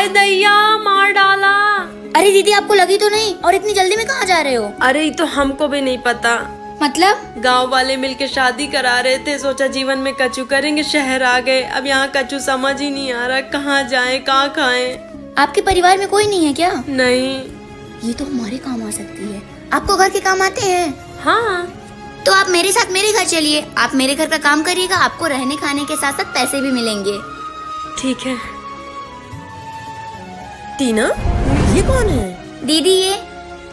हाय दैया, मार डाला। अरे दीदी आपको लगी तो नहीं? और इतनी जल्दी में कहाँ जा रहे हो? अरे तो हमको भी नहीं पता। मतलब? गांव वाले मिलके शादी करा रहे थे, सोचा जीवन में कचू करेंगे, शहर आ गए। अब यहाँ कचू समझ ही नहीं आ रहा, कहाँ जाएं, कहाँ खाएं। आपके परिवार में कोई नहीं है क्या? नहीं। ये तो हमारे काम आ सकती है। आपको घर के काम आते हैं? हाँ। तो आप मेरे साथ मेरे घर चलिए, आप मेरे घर का काम करिएगा, आपको रहने खाने के साथ साथ पैसे भी मिलेंगे। ठीक है। टीना, ये कौन है? दीदी ये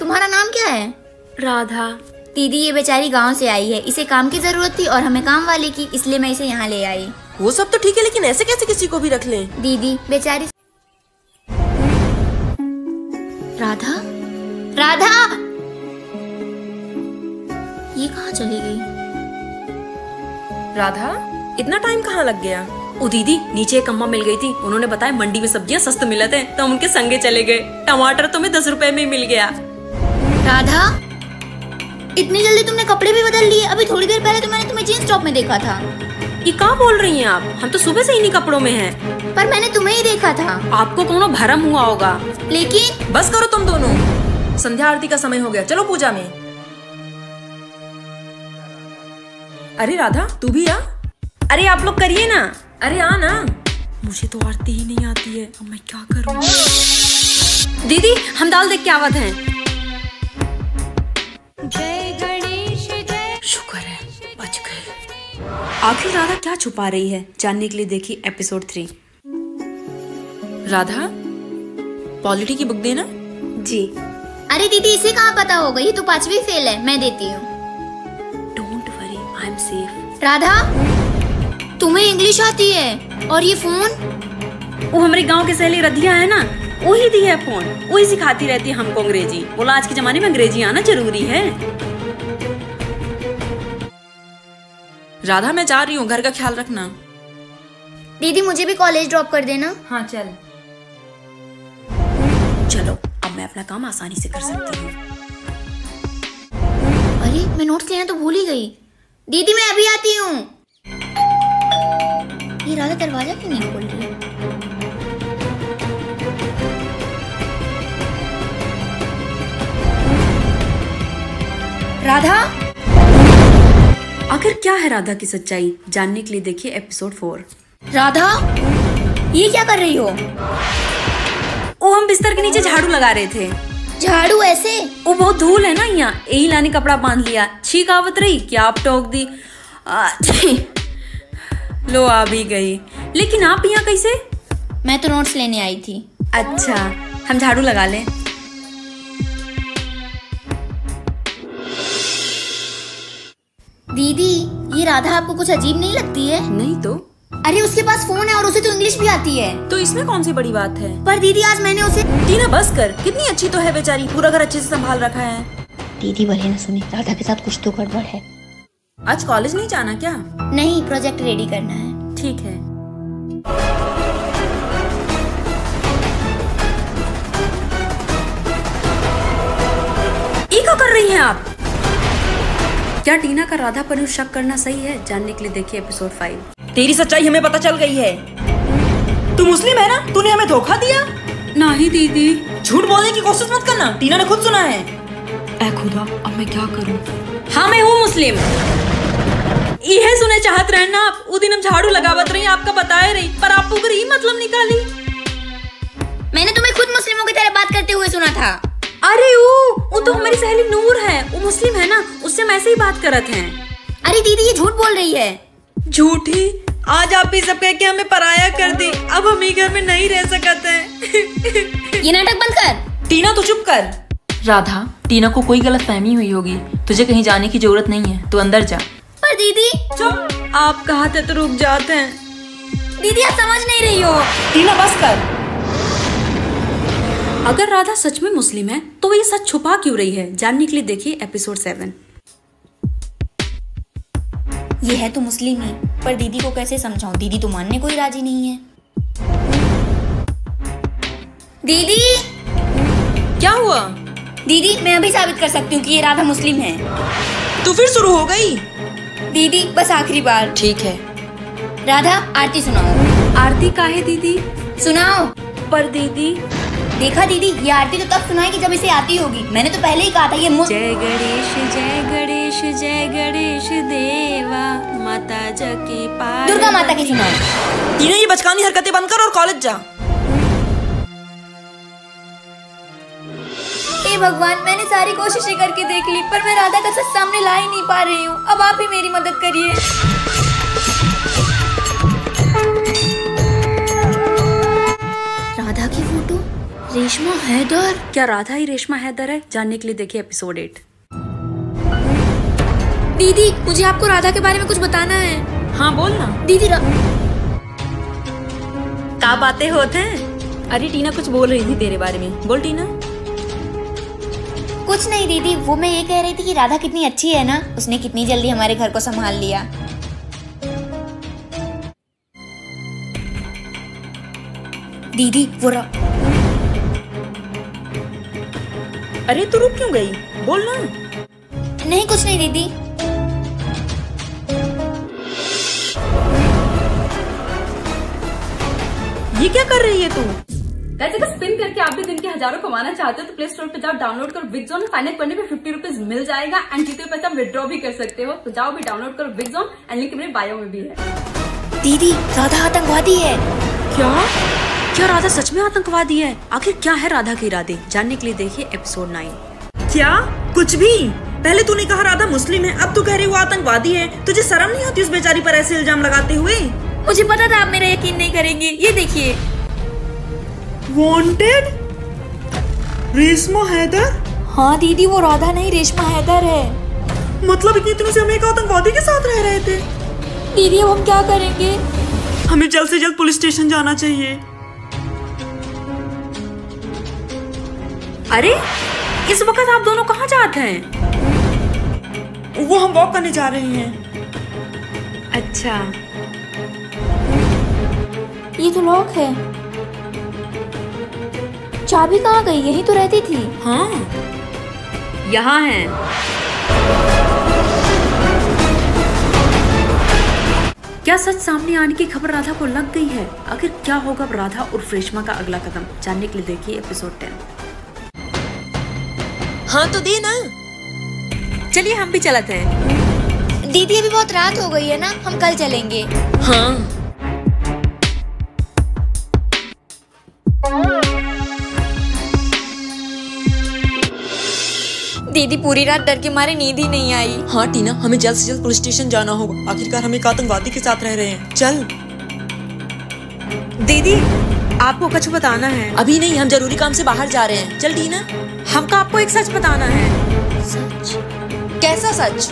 तुम्हारा नाम क्या है? राधा। दीदी ये बेचारी गांव से आई है, इसे काम की जरूरत थी और हमें काम वाले की, इसलिए मैं इसे यहाँ ले आई। वो सब तो ठीक है, लेकिन ऐसे कैसे किसी को भी रख लें? दीदी बेचारी। राधा, राधा, ये कहाँ चली गई? राधा, इतना टाइम कहाँ लग गया? ओ दीदी, नीचे एक अम्मा मिल गई थी, उन्होंने बताया मंडी में सब्जियां सस्ते मिलते हैं, तो हम उनके संगे चले गए। टमाटर तो हमें 10 रुपए में मिल गया। राधा, इतनी जल्दी तुमने कपड़े भी बदल लिए? अभी थोड़ी देर पहले तो मैंने तुम्हें जींस टॉप में देखा था। ये क्या बोल रही हैं आप? हम तो सुबह से इन्हीं कपड़ों में हैं। पर मैंने तुम्हें ही देखा था। आपको कोनो भरम हुआ होगा। लेकिन बस करो तुम दोनों, संध्या आरती का समय हो गया, चलो पूजा में। अरे राधा, तू भी आ। अरे आप लोग करिए ना। अरे आ ना। मुझे तो आरती ही नहीं आती है, अब मैं क्या करूं? दीदी, हम दाल देख के आवत हैं। जय गणेश जय। शुक्र है बच गए। आखिर राधा क्या छुपा रही है, जानने के लिए देखिए एपिसोड 3। राधा, पॉलिटी की बुक देना। जी। अरे दीदी इसे कहाँ पता होगा, ये तो 5वीं फेल है, मैं देती हूँ। Don't worry, I am safe. Radha, तुम्हें इंग्लिश आती है? और ये फोन? वो हमारे गांव के सहेली रधिया है ना, वही दी है फोन, वही सिखाती रहती है हमको अंग्रेजी। बोला आज के जमाने में अंग्रेजी आना जरूरी है। राधा, मैं जा रही हूँ, घर का ख्याल रखना। दीदी मुझे भी कॉलेज ड्रॉप कर देना। हाँ चल। चलो, अब मैं अपना काम आसानी से कर सकती हूँ। अरे मैं नोट्स लेना तो भूल ही गई। दीदी मैं अभी आती हूँ। ये राधा दरवाजा क्यों नहीं खोल रही? राधा, आखिर क्या है राधा की सच्चाई, जानने के लिए देखिए एपिसोड 4। राधा, ये क्या कर रही हो? ओ, हम बिस्तर के नीचे झाड़ू लगा रहे थे। झाड़ू ऐसे? वो बहुत धूल है ना यहाँ, यही लाने कपड़ा बांध लिया। छींक आवत रही, क्या आप टोक दी। लो आ भी गई। लेकिन आप यहाँ कैसे? मैं तो नोट्स लेने आई थी। अच्छा, हम झाड़ू लगा लें। दीदी ये राधा आपको कुछ अजीब नहीं लगती है? नहीं तो। अरे उसके पास फोन है और उसे तो इंग्लिश भी आती है। तो इसमें कौन सी बड़ी बात है? पर दीदी आज मैंने उसे। टीना बस कर, कितनी अच्छी तो है बेचारी, पूरा घर अच्छे से संभाल रखा है। दीदी भले न सुने, राधा के साथ कुछ तो गड़बड़ है। आज कॉलेज नहीं जाना क्या? नहीं, प्रोजेक्ट रेडी करना है। ठीक है। ये क्या कर रही हैं आप? क्या टीना का राधा पर शक करना सही है, जानने के लिए देखिए एपिसोड 5। तेरी सच्चाई हमें पता चल गई है। तू मुस्लिम है ना? तूने हमें धोखा दिया। नहीं दीदी। झूठ बोलने की कोशिश मत करना, टीना ने खुद सुना है। ऐ खुदा, अब मैं क्या करूं? हाँ मैं हूँ मुस्लिम। यह सुने चाहत रहे ना आप। उस दिन हम झाड़ू लगावत रही, आपका बताए रही, पर आप पूरी ही मतलब निकाली। मैंने तुम्हें खुद मुस्लिमों की तरह बात करते हुए सुना था। अरे वो तो हमारी सहेली नूर है, वो मुस्लिम है ना, उससे हम ऐसे ही बात करत हैं। अरे दीदी ये झूठ बोल रही है। झूठी? आज आप ही सब कह के हमें पराया कर दी, अब हम ही घर में नहीं रह सकते हैं। ये नाटक बंद कर। टीना तू चुप कर। राधा, टीना को कोई गलत फहमी हुई होगी, तुझे कहीं जाने की जरूरत नहीं है, तू अंदर जा। पर दीदी। चुप, आप कहते तो रुक जाते हैं। दीदी आप समझ नहीं रही हो। टीना बस कर। अगर राधा सच में मुस्लिम है तो वो ये सच छुपा क्यों रही है, जानने के लिए देखिए एपिसोड 7। ये है तो मुस्लिम ही, पर दीदी को कैसे समझाऊं, दीदी तो मानने को ही राजी नहीं है। दीदी क्या हुआ? दीदी मैं अभी साबित कर सकती हूँ कि ये राधा मुस्लिम है। तो फिर शुरू हो गई। दीदी बस आखिरी बार। ठीक है। राधा आरती सुनाओ। आरती का है दीदी? सुनाओ। पर दीदी देखा दीदी, ये आरती तो तब सुनाई कि जब इसे आती होगी। मैंने तो पहले ही कहा था ये जय गणेश जय गणेश जय गणेश देवा माता जकी पार दुर्गा माता की सुनाओ। टीना ये बचकानी हरकतें बंद कर और कॉलेज जा। हे भगवान, मैंने सारी कोशिशें करके देख ली पर मैं राधा का सच सामने ला ही नहीं पा रही हूँ। अब आप ही मेरी मदद करिए। राधा की फोटो, रेशमा हैदर। क्या राधा ही रेशमा हैदर है? जानने के लिए देखिए एपिसोड 8। दीदी, मुझे आपको राधा के बारे में कुछ बताना है। हाँ बोल ना। दीदी क्या बातें होते हैं? अरे टीना कुछ बोल रही थी तेरे बारे में, बोल टीना। कुछ नहीं दीदी, वो मैं ये कह रही थी कि राधा कितनी अच्छी है ना, उसने कितनी जल्दी हमारे घर को संभाल लिया। दीदी वो अरे तू रुक क्यों गई, बोल ना। नहीं कुछ नहीं दीदी। ये क्या कर रही है तू? वैसे तो स्पिन करके आप भी दिन के हजारों कमाना चाहते हो तो प्ले स्टोर पे जाओ, डाउनलोड करो विग जोन। साइन अप करने पे 50 रुपीज मिल जाएगा एंड जीते पैसा विड्रॉ भी कर सकते हो। तो जाओ भी डाउनलोड करो विग जोन एंड लिंक मेरे बायो में भी है। दीदी राधा आतंकवादी है। क्या क्या राधा सच में आतंकवादी है? आखिर क्या है राधा के इरादे? जानने के लिए देखिए एपिसोड 9। क्या कुछ भी? पहले तूने कहा राधा मुस्लिम है, अब तू कह रही वो आतंकवादी है। तुझे शर्म नहीं आती उस बेचारी पर ऐसे इल्जाम लगाते हुए? मुझे पता था आप मेरा यकीन नहीं करेंगे। ये देखिए, वांटेड रेशमा हैदर। हाँ दीदी, वो राधा नहीं रेशमा हैदर है। मतलब इतनी दिनों से हम एक आतंकवादी के साथ रह रहे थे। दीदी अब हम क्या करेंगे? हमें जल्द से जल्द पुलिस स्टेशन जाना चाहिए। अरे इस वक्त आप दोनों कहाँ जाते हैं? वो हम वॉक करने जा रहे हैं। अच्छा, ये तो लॉक है। चाबी कहाँ गई? यहीं तो रहती थी। हाँ यहाँ है। क्या सच सामने आने की खबर राधा को लग गई है? आखिर क्या होगा राधा और रेशमा का अगला कदम? जानने के लिए देखिए एपिसोड 10। हाँ तो दे ना। चलिए हम भी चलते हैं। दीदी अभी बहुत रात हो गई है ना, हम कल चलेंगे। हाँ दीदी पूरी रात डर के मारे नींद ही नहीं आई। हाँ टीना, हमें जल्द से जल्द पुलिस स्टेशन जाना होगा। आखिरकार हम एक आतंकवादी के साथ रह रहे हैं। चल। दीदी आपको कुछ बताना है। अभी नहीं, हम जरूरी काम से बाहर जा रहे हैं। चल टीना। हमको आपको एक सच बताना है। सच? कैसा सच?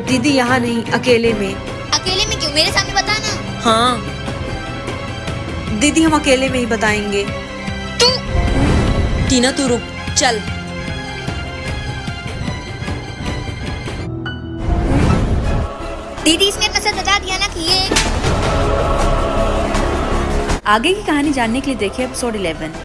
दीदी यहाँ नहीं, अकेले में। अकेले में क्यों? मेरे सामने बताना। हाँ दीदी हम अकेले में ही बताएंगे। तू टीना तू रुक, चल। दीदी इसने अपना सच बता दिया ना कि ये आगे की कहानी जानने के लिए देखिए एपिसोड 11।